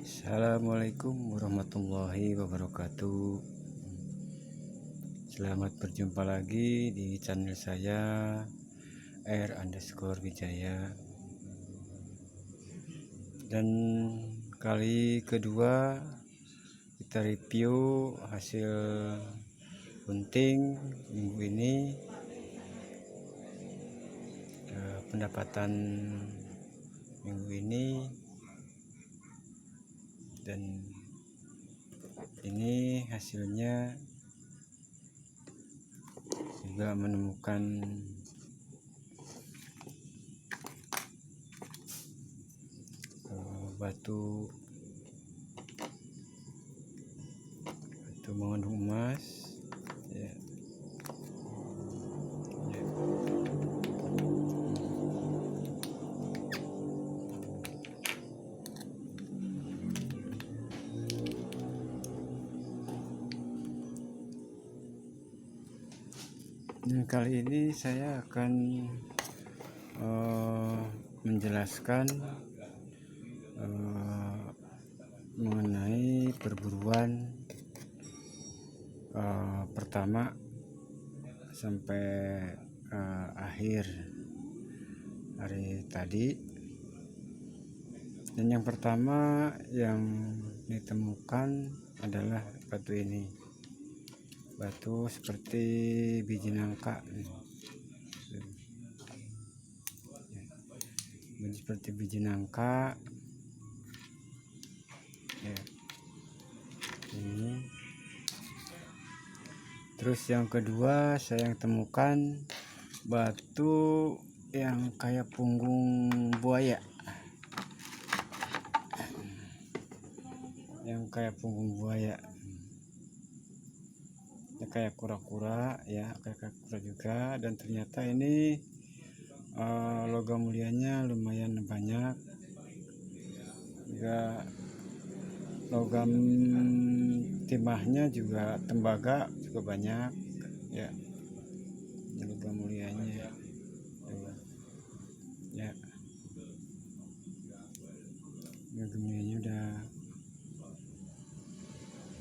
Assalamualaikum warahmatullahi wabarakatuh. Selamat berjumpa lagi di channel saya R_Wijaya. Dan kali kedua kita review hasil bunting minggu ini. Pendapatan minggu ini, dan ini hasilnya juga menemukan batu mengandung emas ya. Dan kali ini saya akan menjelaskan mengenai perburuan pertama sampai akhir hari tadi. Dan yang pertama yang ditemukan adalah batu ini, batu seperti biji nangka, seperti biji nangka ya. Ini terus yang kedua saya yang temukan batu yang kayak punggung buaya, ya, kayak kura-kura ya, kayak kura juga. Dan ternyata ini logam mulianya lumayan banyak juga, logam timahnya juga, tembaga juga banyak ya. Ini logam mulianya ya, logam mulianya udah.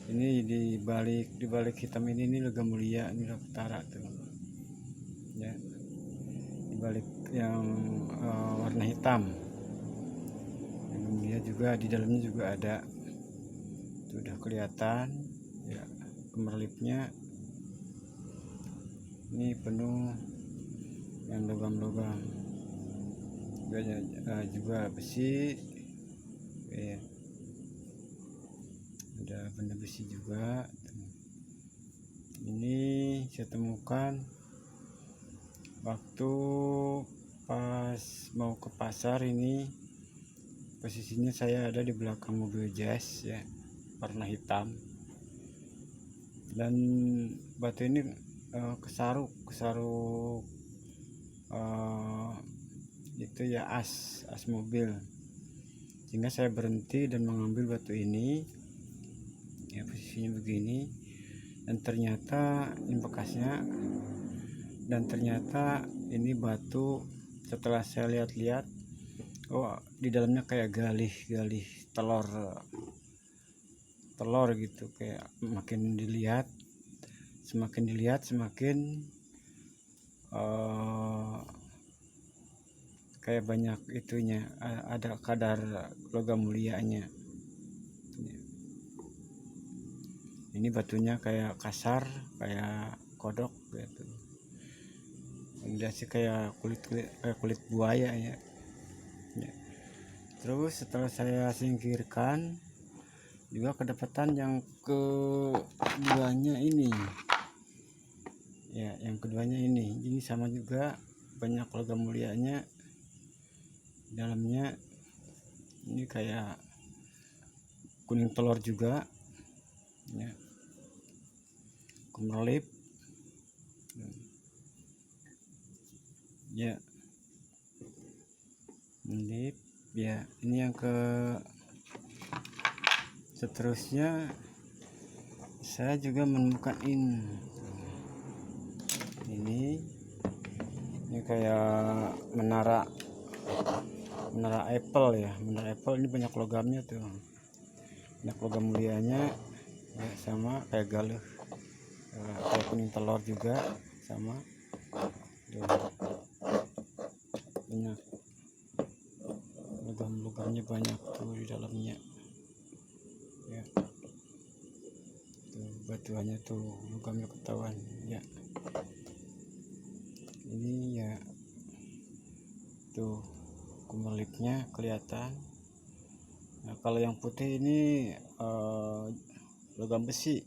Ini di balik hitam ini logam mulia, ini utara tuh ya, di balik yang warna hitam logam mulia juga, di dalamnya juga ada, itu udah kelihatan ya. Kemerlipnya ini penuh yang logam-logam juga besi ya. Ada benda besi juga. Ini saya temukan waktu pas mau ke pasar. Ini posisinya saya ada di belakang mobil Jazz ya, warna hitam. Dan batu ini kesaruk itu ya, as mobil, sehingga saya berhenti dan mengambil batu ini ya, posisinya begini. Dan ternyata ini bekasnya, dan ternyata ini batu, setelah saya lihat-lihat, oh di dalamnya kayak galih telur gitu. Kayak semakin dilihat semakin kayak banyak itunya, ada kadar logam mulianya. Ini batunya kayak kasar, kayak kodok gitu. Udah sih kayak kulit buaya ya. Terus setelah saya singkirkan, juga kedapatan yang keduanya ini ya, ini sama juga, banyak logam mulianya dalamnya. Ini kayak kuning telur juga ya, kemerlip ya, melip ya. Ini yang ke seterusnya saya juga menemukan ini kayak menara Apple ya, menara Apple. Ini banyak logamnya tuh Nah, logam mulianya ya sama kayak galuh, kayak kuning telur juga sama. Tuh, banyak logam-logamnya, banyak tuh di dalamnya ya. Tuh batuannya tuh, logamnya ketahuan ya. Ini ya tuh kumelitnya kelihatan. Nah, kalau yang putih ini logam besi,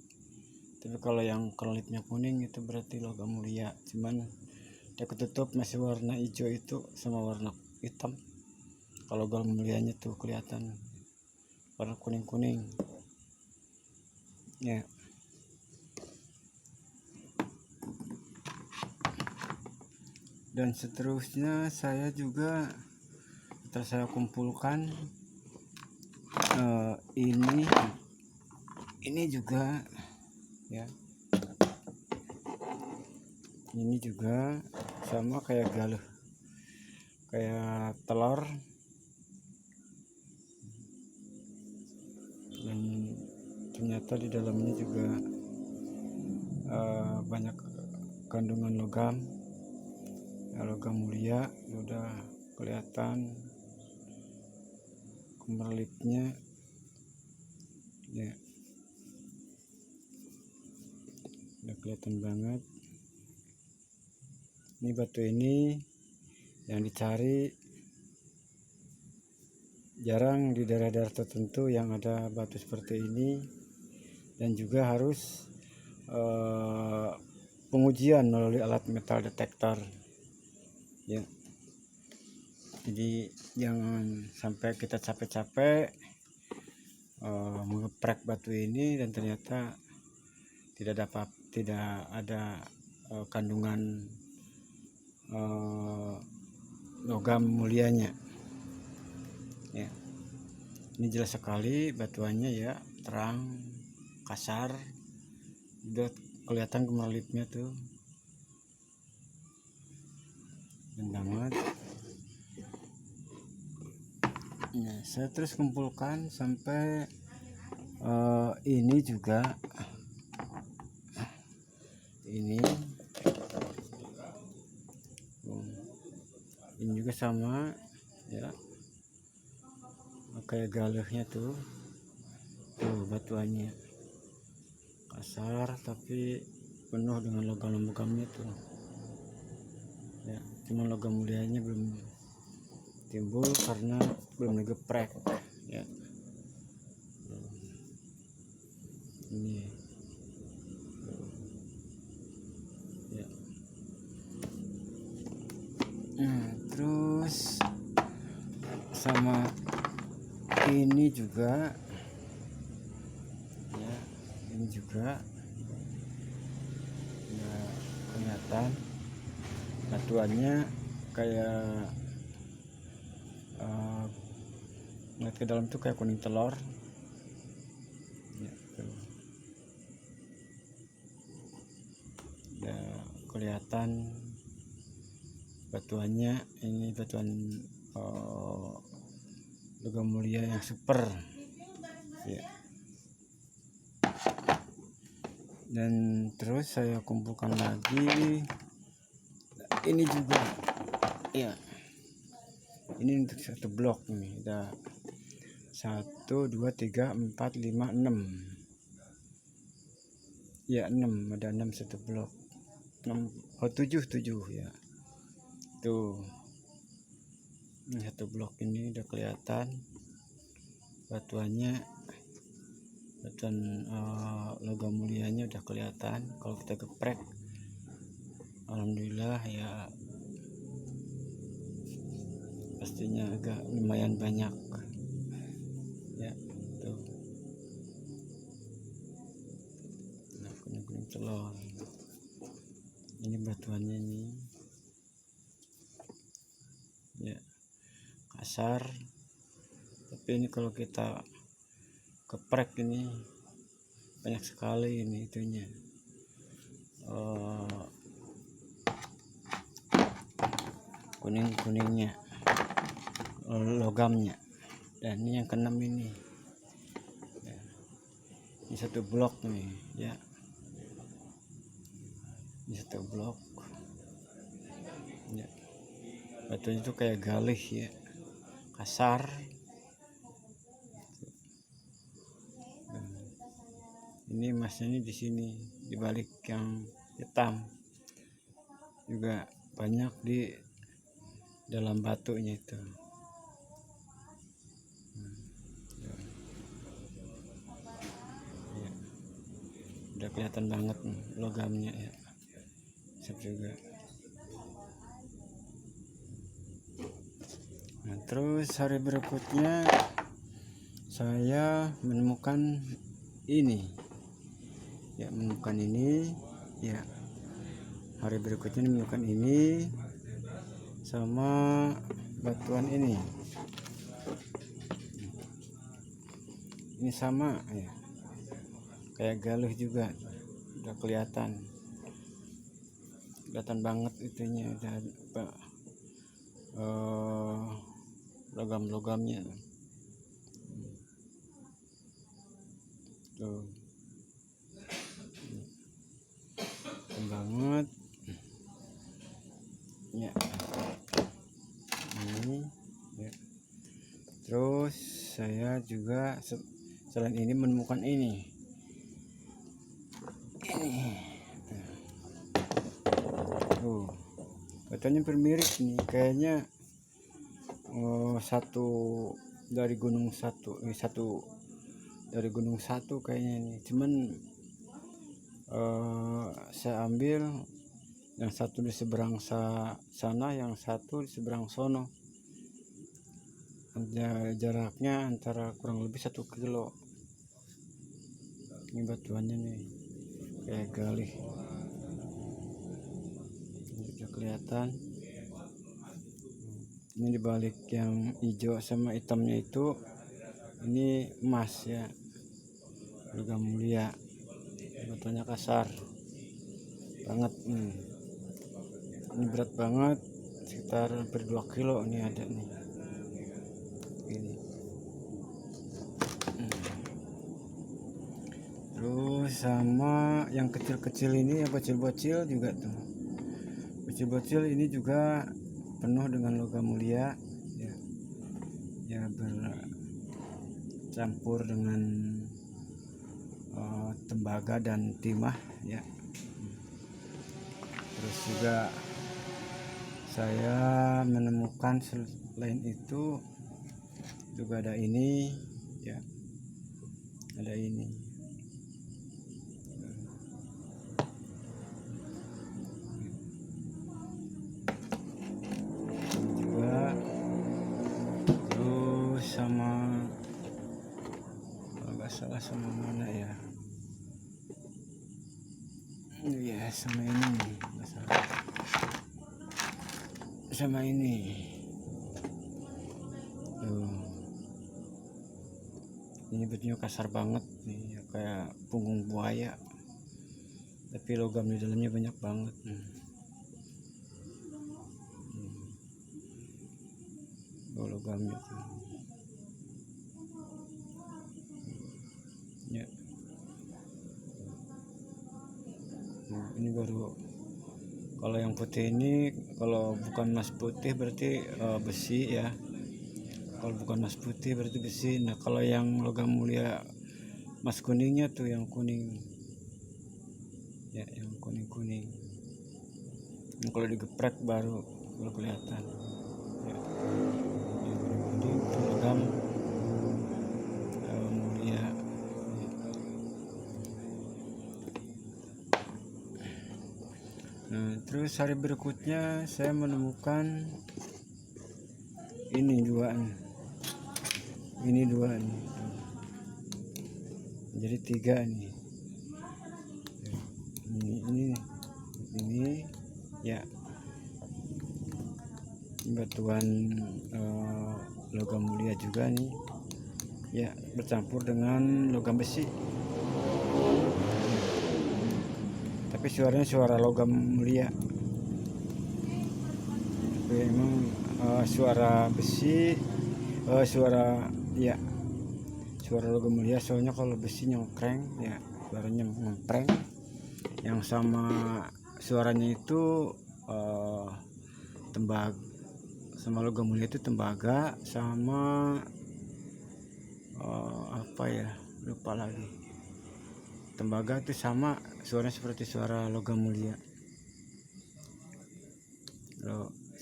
tapi kalau yang kelitnya kuning itu berarti logam mulia. Cuman dia ketutup masih warna hijau itu sama warna hitam. Kalau logam mulianya tuh kelihatan warna kuning-kuning ya. Dan seterusnya saya juga setelah saya kumpulkan ini juga ya, ini juga sama kayak galuh, kayak telur, dan ternyata di dalamnya juga banyak kandungan logam ya, logam mulia. Udah kelihatan kemerlipnya ya, udah kelihatan banget. Ini batu ini yang dicari, jarang di daerah-daerah tertentu yang ada batu seperti ini, dan juga harus pengujian melalui alat metal detektor ya. Jadi jangan sampai kita capek-capek mengeprek batu ini dan ternyata tidak ada kandungan logam mulianya ya. Ini jelas sekali batuannya ya, terang, kasar, udah kelihatan kemerlipnya tuh banget. Nah, saya terus kumpulkan sampai ini juga, ini juga sama ya, kayak galuhnya tuh batuannya kasar tapi penuh dengan logam-logamnya tuh ya. Cuma logam mulianya belum timbul karena belum digeprek ya. Ini ya. Nah, terus sama ini juga ya, ini juga ya, kelihatan batuannya kayak lihat ke dalam tuh kayak kuning telur ya, tuh. Ya, kelihatan batuannya. Ini batuan logam mulia yang super ya. Dan terus saya kumpulkan lagi ini juga ya. Ini untuk satu blok nih, ada 1 2 3 4 5 6 ya, 6, ada 6 satu blok, 6 7 ya tuh. Ini satu blok ini udah kelihatan batuannya, batuan logam mulianya udah kelihatan. Kalau kita geprek alhamdulillah ya, pastinya agak lumayan banyak ya tuh. Nah, kuning-kuning telur ini batuannya ini ya, kasar tapi ini kalau kita geprek ini banyak sekali ini itunya kuning-kuningnya, logamnya. Dan ini yang keenam ini ya. Ini satu blok nih ya, ini satu blok ya. Batunya itu kayak galih ya, kasar. Ini emasnya ini di sini, di balik yang hitam juga banyak di dalam batunya itu. Ya, udah kelihatan banget nih, logamnya ya, siap juga. Nah, terus hari berikutnya saya menemukan ini ya, menemukan ini ya. Hari berikutnya menemukan ini sama batuan ini sama ya, kayak galuh juga, udah kelihatan banget itunya, udah apa, logam-logamnya tuh banget ya. Ini ya. Terus saya juga selain ini menemukan ini tuh, katanya bermirip nih kayaknya, satu dari gunung satu, satu dari gunung satu kayaknya ini, cuman saya ambil yang satu di seberang sana, yang satu di seberang sono. Jaraknya antara kurang lebih 1 kilo. Ini batuannya nih kayak galih, ini udah kelihatan. Ini dibalik yang hijau sama hitamnya itu, ini emas ya, logam mulia, batuannya kasar banget. Ini berat banget, sekitar hampir 2 kilo ini ada nih ini. Terus sama yang kecil-kecil ini, yang bocil-bocil juga tuh, bocil-bocil ini juga penuh dengan logam mulia ya, ya bercampur dengan tembaga dan timah ya. Terus juga saya menemukan selain itu juga ada ini ya, ada ini juga. Terus sama, kalau nggak salah sama mana ya, ya sama ini nih, nggak salah, sama ini tuh. Ini batunya kasar banget nih, kayak punggung buaya, tapi logam di dalamnya banyak banget. Logamnya tuh ya. Nah, ini baru, kalau yang putih ini, kalau bukan emas putih berarti besi ya. Kalau bukan emas putih berarti besi. Nah, kalau yang logam mulia emas kuningnya tuh, yang kuning ya, yang kuning-kuning. Nah, kalau digeprek baru kelihatan ya. Yang kuning-kuning itu logam mulia ya. Nah, terus hari berikutnya saya menemukan ini dua nih, jadi 3 nih. Ini ya, batuan logam mulia juga nih ya, bercampur dengan logam besi, tapi suaranya suara logam mulia, tapi emang suara besi, suara ya, suara logam mulia, soalnya kalau besi nyongkreng ya suaranya ngompreng. Yang sama suaranya itu tembaga, sama logam mulia itu tembaga, sama apa ya, lupa lagi. Tembaga itu sama suaranya seperti suara logam mulia.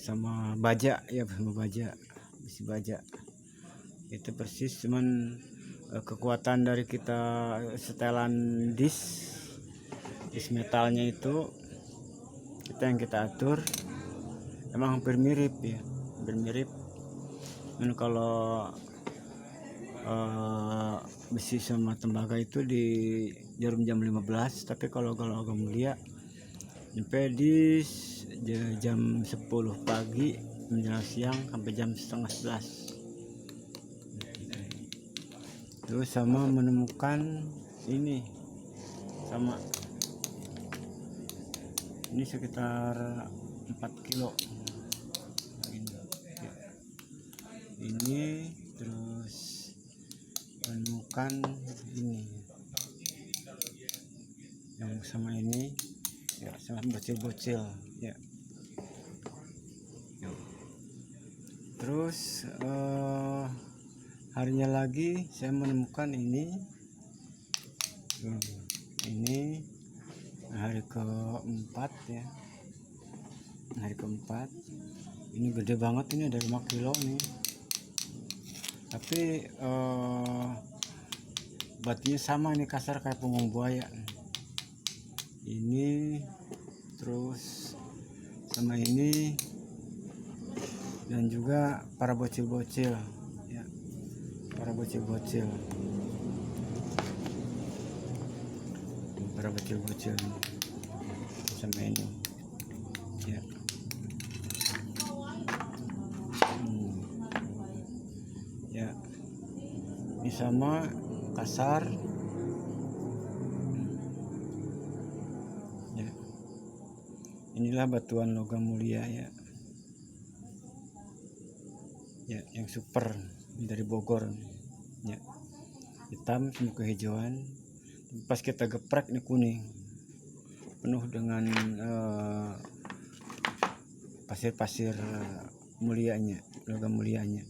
Sama baja ya, sama baja, besi baja itu persis, cuman kekuatan dari kita setelan disk metalnya itu yang kita atur emang hampir mirip ya, hampir mirip. Dan kalau besi sama tembaga itu di jarum jam 15, tapi kalau logam mulia sampai di jam 10 pagi menjelang siang sampai jam setengah 11. Terus sama menemukan ini, sama ini sekitar 4 kilo ini. Terus menemukan ini yang sama ini ya, sama bocil-bocil ya. Terus harinya lagi saya menemukan ini hari keempat ya, hari keempat. Ini gede banget, ini ada 5 kilo nih, tapi batunya sama, ini kasar kayak punggung buaya ini. Terus sama ini, dan juga para bocil-bocil ya, para bocil-bocil sama ini ya. Ya, ini sama kasar ya. Inilah batuan logam mulia ya, ya yang super dari Bogor ya, hitam sama kehijauan. Pas kita geprek ini kuning, penuh dengan pasir-pasir mulianya, logam mulianya.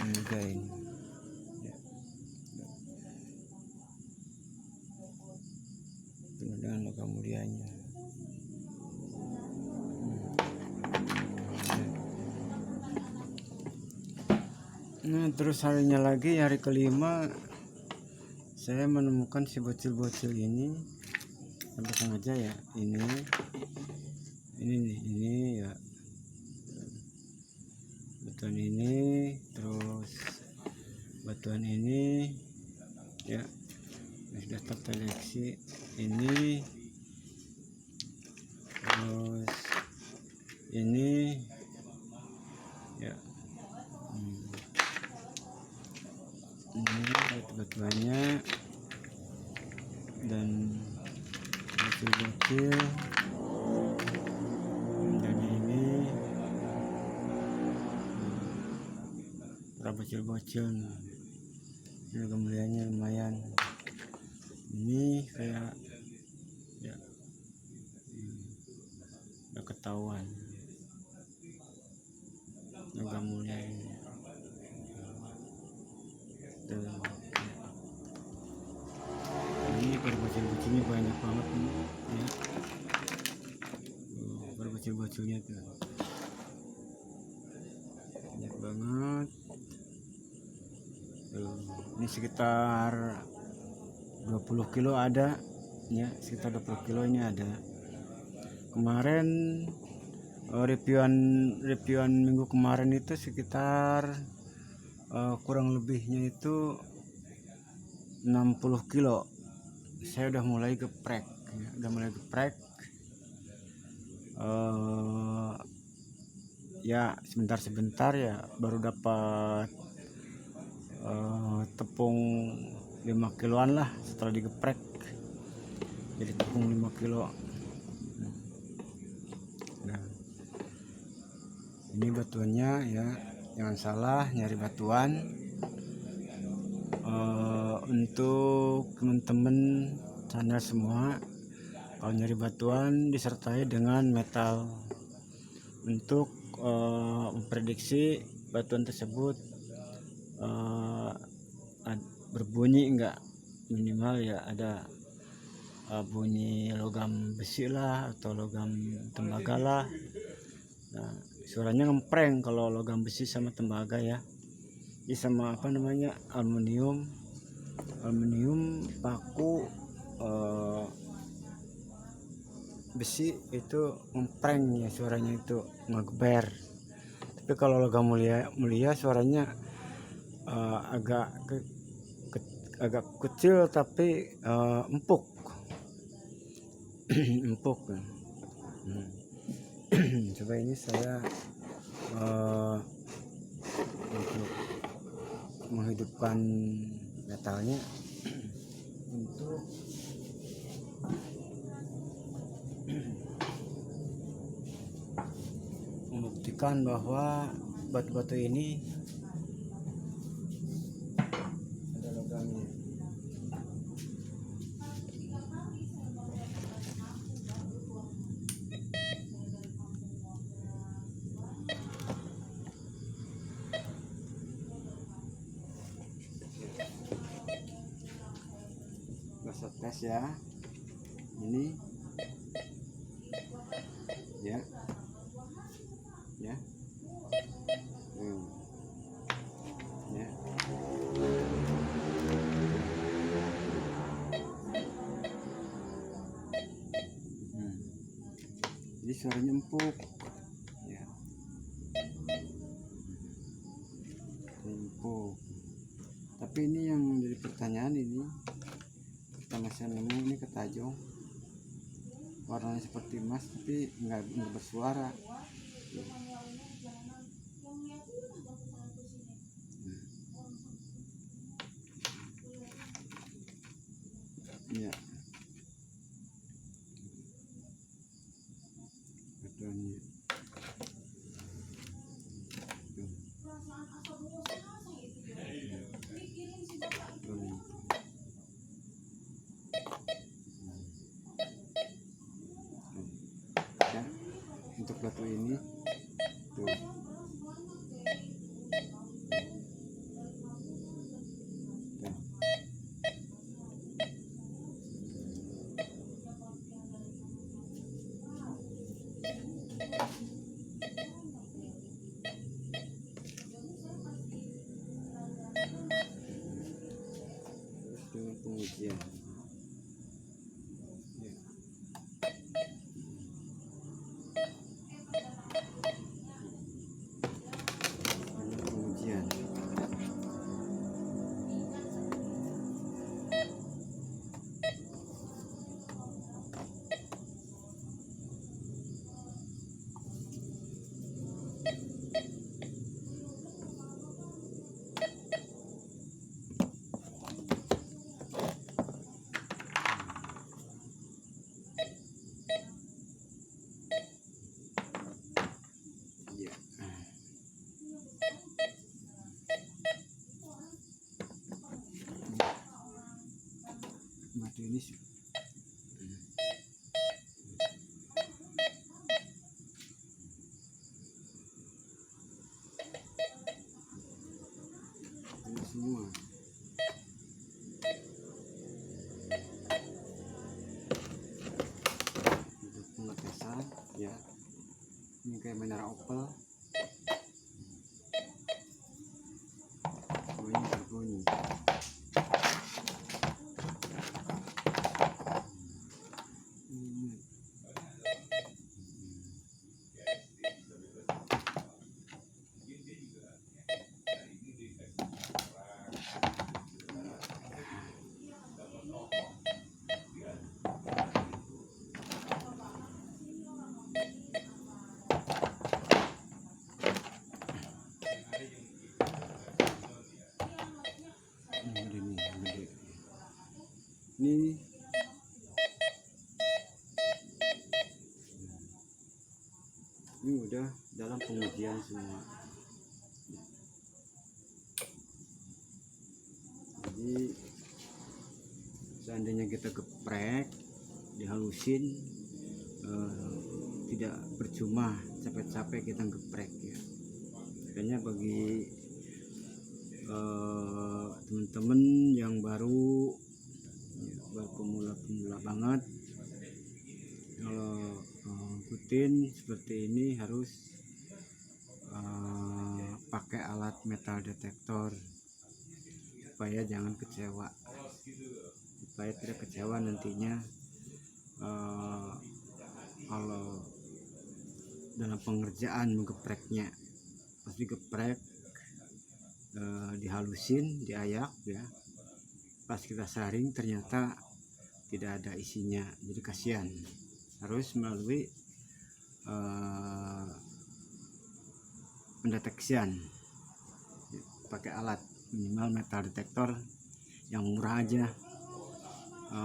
Ini juga ini ya, penuh dengan logam mulianya. Nah, terus harinya lagi, hari kelima, saya menemukan si bocil-bocil ini. Sampai sengaja ya, ini ya, batuan ini, terus batuan ini ya, sudah terdeteksi ini, terus ini ya. Ini batu-batuannya dan bocil-bocil, dan ini para bocil-bocil. Ini kemuliaannya lumayan, ini kayak ya, udah ketahuan logam mulia ini. Ini para bocil-bocilnya banyak banget nih ya, para bocil-bocilnya tuh banyak banget. Ini sekitar 20 kilo ada ya, sekitar 20 kilo ini ada. Kemarin reviewan minggu kemarin itu sekitar kurang lebihnya itu 60 kilo. Saya udah mulai geprek ya, ya sebentar ya, baru dapat tepung 5 kiloan lah setelah digeprek, jadi tepung 5 kilo. Nah, ini batuannya ya, jangan salah nyari batuan Untuk teman-teman channel semua, kalau nyari batuan disertai dengan metal untuk memprediksi batuan tersebut berbunyi enggak, minimal ya ada bunyi logam besi lah atau logam tembaga lah. Nah, suaranya ngempreng kalau logam besi sama tembaga ya. Ini sama apa namanya, aluminium paku besi itu ngempreng ya, suaranya itu ngegeber. Tapi kalau logam mulia suaranya agak kecil tapi empuk. Empuk. Coba ini saya untuk menghidupkan metalnya untuk membuktikan bahwa batu-batu ini ada logamnya. Kita tes ya, ini ya ya ya. Jadi suaranya empuk ya, empuk. Tapi ini yang jadi pertanyaan, ini kita masih nemu ini ketajong, warnanya seperti emas tapi nggak bersuara. Ya, batuannya. Ya, untuk batu ini tuh. Terus dengan pengujian ya. Dengan pengujian ya. Batu ini semua untuk pengetesan ya. Ini kayak menara opel, berbunyi. Ini udah dalam pengujian semua. Jadi Jadi seandainya kita geprek dihalusin, tidak percuma capek-capek kita geprek ya. Makanya bagi teman-teman yang baru pemula-pemula banget, kalau ikutin seperti ini harus pakai alat metal detektor supaya jangan kecewa, supaya tidak kecewa nantinya kalau dalam pengerjaan mengepreknya. Pas digeprek, dihalusin, diayak ya, pas kita saring ternyata tidak ada isinya, jadi kasihan. Harus melalui pendeteksian pakai alat, minimal metal detektor yang murah aja,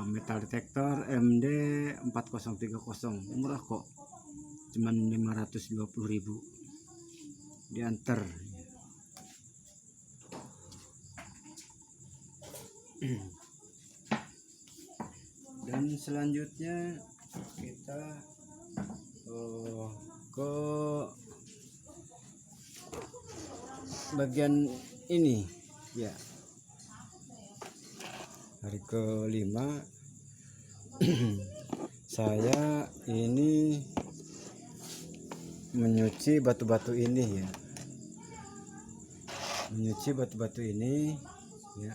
metal detektor MD 4030, murah kok, cuman 520.000 diantar. Dan selanjutnya kita ke bagian ini ya, hari kelima. Saya ini menyuci batu-batu ini ya, menyuci batu-batu ini ya.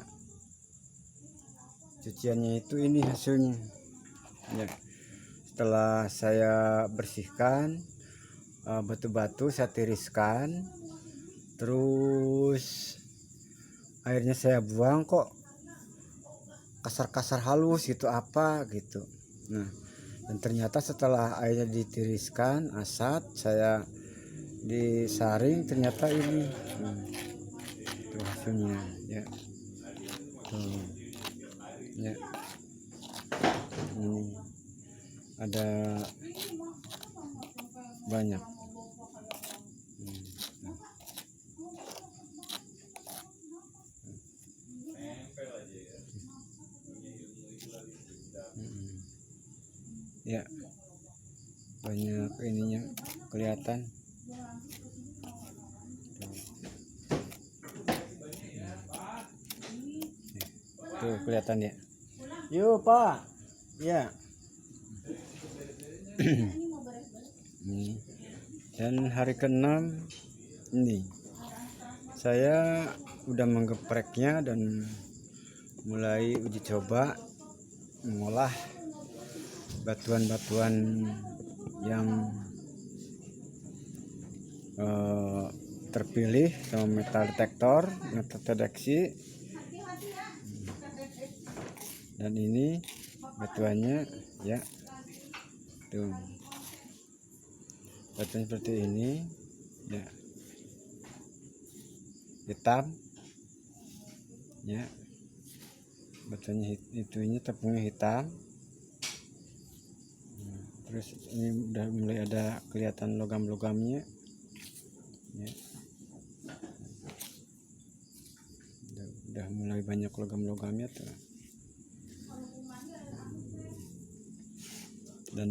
Cuciannya itu ini hasilnya ya. Setelah saya bersihkan batu-batu, saya tiriskan, terus airnya saya buang, kok kasar-kasar halus gitu apa gitu. Nah, dan ternyata setelah airnya ditiriskan, asat saya disaring, ternyata ini itu hasilnya ya. Tuh ya, ini ada banyak. Ya, banyak ininya kelihatan. Tuh kelihatan ya. Yuk Pak. Ya. Ini. Dan hari ke-6 ini saya udah menggepreknya dan mulai uji coba mengolah batuan-batuan yang terpilih sama metal detektor, metal deteksi. Dan ini batuannya ya, tuh batuan seperti ini ya, hitam ya, batuannya ini tepungnya hitam. Terus ini udah mulai ada kelihatan logam-logamnya ya. Udah mulai banyak logam-logamnya tuh. Dan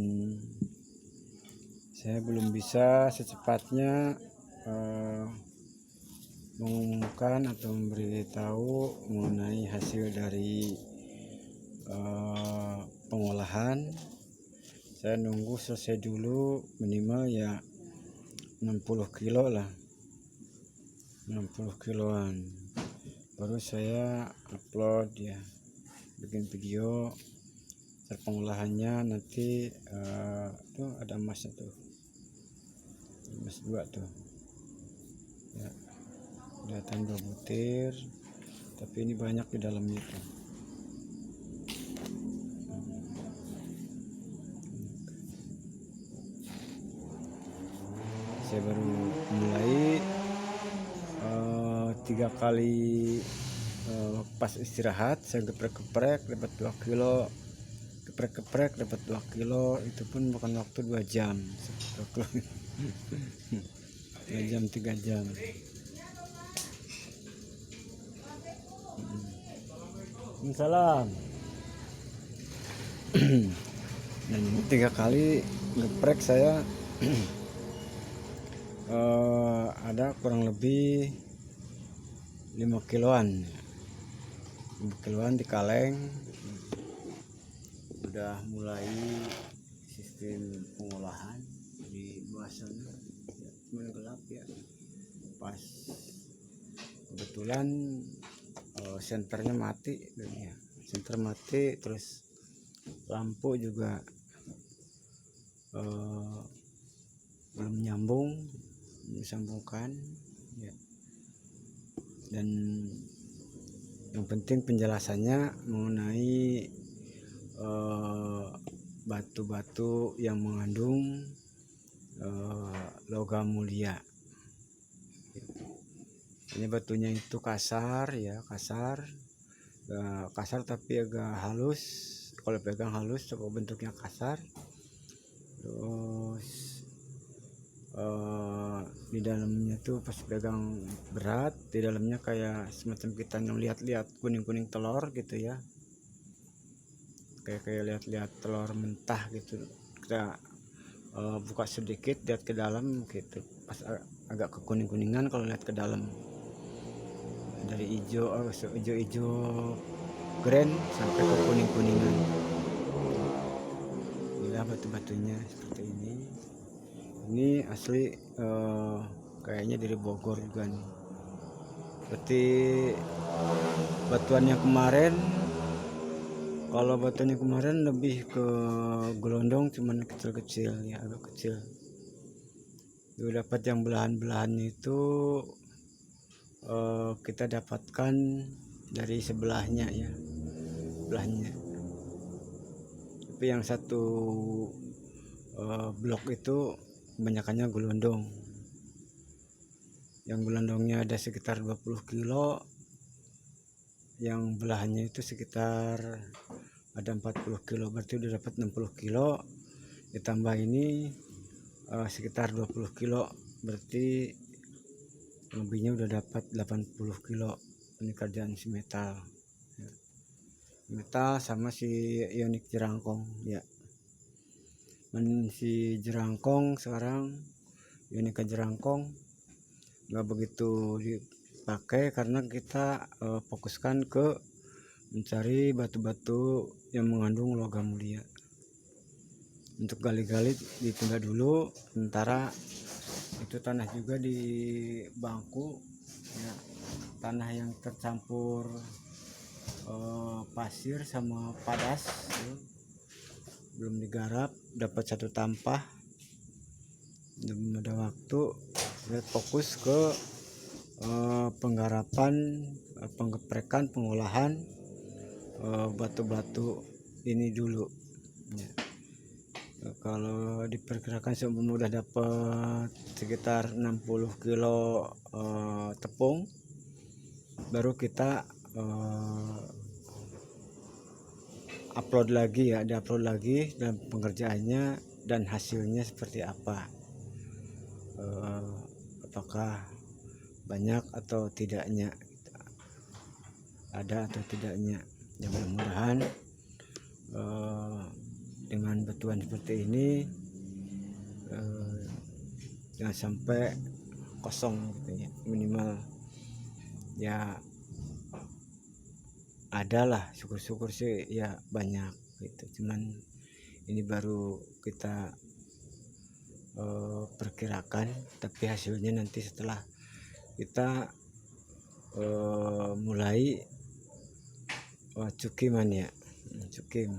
saya belum bisa secepatnya mengumumkan atau memberitahu mengenai hasil dari pengolahan. Saya nunggu selesai dulu, minimal ya 60 kilo lah, 60 kiloan, baru saya upload ya, bikin video pengolahannya. Nanti tuh ada emasnya tuh, emas 2 tuh ya, kelihatan 2 butir, tapi ini banyak di dalamnya tuh. Saya baru mulai 3 kali pas istirahat saya geprek-geprek dapat 2 kilo, geprek-geprek dapat 2 kilo, itu pun bukan waktu 2 jam 2 jam 3 jam. Salam. Dan ini 3 kali geprek saya ada kurang lebih 5 kiloan 5 kiloan di kaleng. Udah mulai sistem pengolahan di bawah sana ya, cuman gelap ya, pas kebetulan senternya mati dan ya, senter mati, terus lampu juga belum nyambung, disambungkan ya. Dan yang penting penjelasannya mengenai batu-batu yang mengandung logam mulia. Ini batunya itu kasar ya, kasar tapi agak halus. Kalau pegang halus, coba bentuknya kasar. Terus di dalamnya tuh pas pegang berat, di dalamnya kayak semacam kita ngeliat-lihat kuning-kuning telur gitu ya, kayak lihat-lihat telur mentah gitu. Kita buka sedikit, lihat ke dalam gitu, pas agak ke kuning-kuningan kalau lihat ke dalam, dari hijau grand sampai ke kuning-kuningan. Inilah batu-batunya seperti ini. Ini asli kayaknya dari Bogor juga nih. Berarti batuan yang kemarin, kalau batuan yang kemarin lebih ke gelondong, cuman kecil-kecil ya, agak kecil. Itu dapat yang belahan-belahannya itu kita dapatkan dari sebelahnya ya, sebelahnya. Tapi yang satu blok itu kebanyakannya gelondong. Yang gelondongnya ada sekitar 20 kilo, yang belahannya itu sekitar ada 40 kilo, berarti udah dapat 60 kilo. Ditambah ini sekitar 20 kilo, berarti lebihnya udah dapat 80 kilo. Ini kerjaan si metal ya. Metal sama si ionik jerangkong ya. Si jerangkong sekarang, ionik jerangkong nggak begitu dipakai karena kita fokuskan ke mencari batu-batu yang mengandung logam mulia. Untuk gali-gali ditunda dulu sementara. Itu tanah juga di bangku ya, tanah yang tercampur pasir sama padas ya. Belum digarap, dapat satu tampah, belum ada waktu. Kita fokus ke penggarapan, penggeprekan, pengolahan batu-batu ini dulu ya. Kalau diperkirakan sebelum udah dapat sekitar 60 kilo tepung, baru kita upload lagi ya, diupload lagi dalam pengerjaannya dan hasilnya seperti apa, apakah banyak atau tidaknya, ada atau tidaknya. Ya mudah-mudahan dengan batuan seperti ini jangan sampai kosong gitu ya, minimal ya adalah, syukur-syukur sih ya banyak gitu. Cuman ini baru kita perkirakan, tapi hasilnya nanti setelah kita mulai cukiman ya, cukim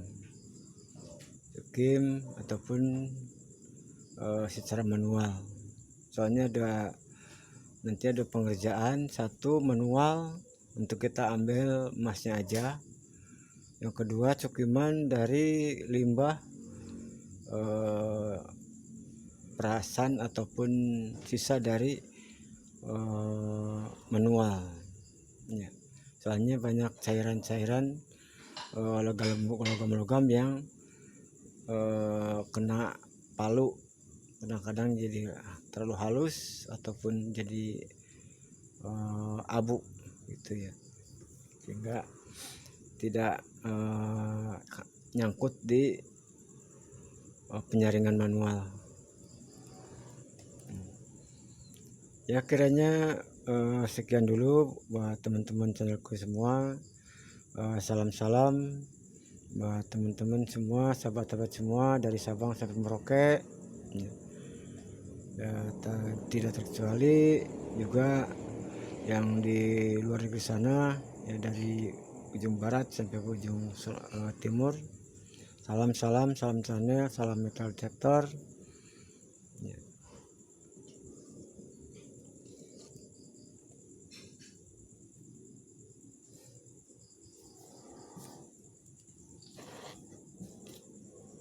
ataupun secara manual. Soalnya nanti ada pengerjaan satu manual untuk kita ambil emasnya aja, yang kedua cukiman dari limbah perasan ataupun sisa dari manual ya. Soalnya banyak cairan-cairan logam-logam yang kena palu, kadang-kadang jadi terlalu halus ataupun jadi abu gitu ya, sehingga tidak nyangkut di penyaringan manual. Ya kiranya sekian dulu buat teman-teman channelku semua. Salam-salam buat teman-teman semua, sahabat-sahabat semua dari Sabang sampai Merauke. Ya, tidak terkecuali juga yang di luar negeri sana, ya dari ujung barat sampai ujung timur. Salam channel, salam metal detector. Ya.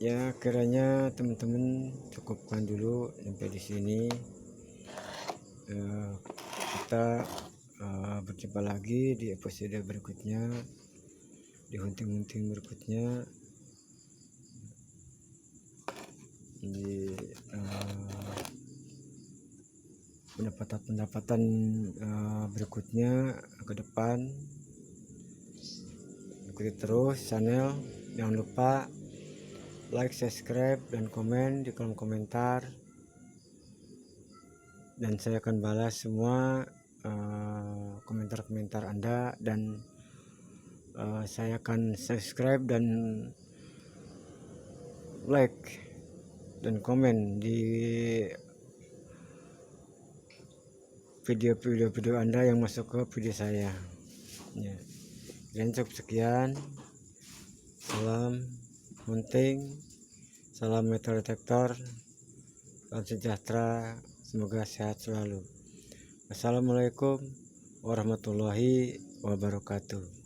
Ya kiranya teman-teman cukupkan dulu sampai di sini. Kita berjumpa lagi di episode berikutnya, di hunting-hunting berikutnya, di pendapatan berikutnya ke depan. Ikuti terus channel, jangan lupa like, subscribe, dan komen di kolom komentar, dan saya akan balas semua komentar-komentar Anda, dan saya akan subscribe dan like dan komen di video Anda yang masuk ke video saya. Ya. Dan cukup sekian. Salam hunting, salam metal detector, salam sejahtera, semoga sehat selalu. Assalamualaikum warahmatullahi wabarakatuh.